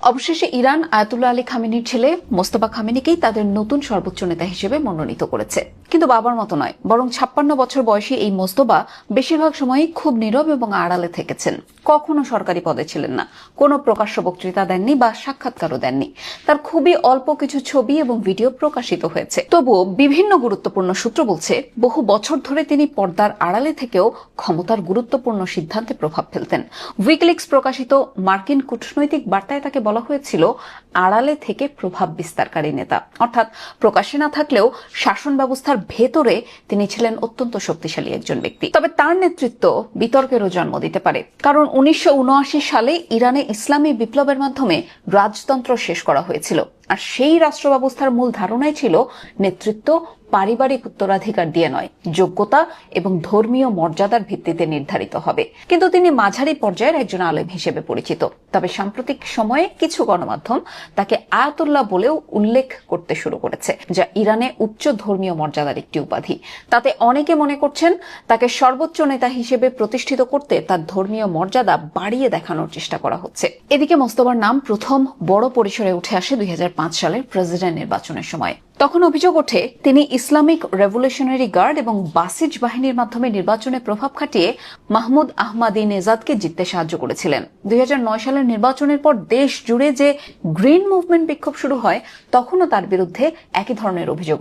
অবশেষে Iran Ayatollah Ali খামেনির ছেলে মোস্তফা খামেনিকেই তাদের নতুন সর্বোচ্চ নেতা হিসেবে মনোনীত করেছে। কিন্তু বাবার মতো নয়, বরং ৫৬ বছর বয়সী এই মোস্তফা বেশিরভাগ সময়ই খুব নীরব এবং আড়ালে থেকেছেন। কখনো সরকারি পদে ছিলেন না, কোনো প্রকাশ্য বক্তৃতা দেননি বা সাক্ষাৎকারও দেননি। তার খুবই অল্প কিছু ছবি এবং ভিডিও প্রকাশিত হয়েছে। তবুও বিভিন্ন গুরুত্বপূর্ণ সূত্র বলছে, বহু বছর ধরে তিনি পর্দার আড়ালে থেকেও ক্ষমতার গুরুত্বপূর্ণ সিদ্ধান্তে প্রভাব ফেলতেন। উইকিলিক্স প্রকাশিত মার্কিন কূটনৈতিক বার্তায় তাকে বলা হয়েছিল আড়ালে থেকে প্রভাব বিস্তারকারী নেতা, অর্থাৎ প্রকাশ্যে না থাকলেও শাসন ব্যবস্থার ভেতরে তিনি ছিলেন অত্যন্ত শক্তিশালী একজন ব্যক্তি। তবে তার নেতৃত্ব বিতর্কেরও জন্ম দিতে পারে, কারণ ১৯৭৯ সালে ইরানে ইসলামী বিপ্লবের মাধ্যমে রাজতন্ত্র শেষ করা হয়েছিল। আর সেই রাষ্ট্র ব্যবস্থার মূল ধারণাই ছিল নেতৃত্ব পারিবারিক উত্তরাধিকার দিয়ে নয়, যোগ্যতা এবং ধর্মীয় মর্যাদার ভিত্তিতে নির্ধারিত হবে। কিন্তু তিনি মাঝারি পর্যায়ের একজন আলেম হিসেবে পরিচিত। তবে সাম্প্রতিক সময়ে কিছু গণমাধ্যম তাকে আয়াতুল্লাহ বলেও উল্লেখ করতে শুরু করেছে, যা ইরানে উচ্চ ধর্মীয় মর্যাদার একটি উপাধি। তাতে অনেকে মনে করছেন তাকে সর্বোচ্চ নেতা হিসেবে প্রতিষ্ঠিত করতে তার ধর্মীয় মর্যাদা বাড়িয়ে দেখানোর চেষ্টা করা হচ্ছে। এদিকে মোস্তফার নাম প্রথম বড় পরিসরে উঠে আসে ২০০৫ সালের প্রেসিডেন্ট নির্বাচনের সময়। তখন অভিযোগ ওঠে তিনি ইসলামিক রেভলিউশনারি গার্ড এবং বাসিজ বাহিনীর মাধ্যমে নির্বাচনে প্রভাব খাটিয়ে মাহমুদ আহমাদিনেজাদকে জিততে সাহায্য করেছিলেন। ২০০৯ সালের নির্বাচনের পর দেশ জুড়ে যে গ্রিন মুভমেন্ট বিক্ষোভ শুরু হয়, তখনও তার বিরুদ্ধে একই ধরনের অভিযোগ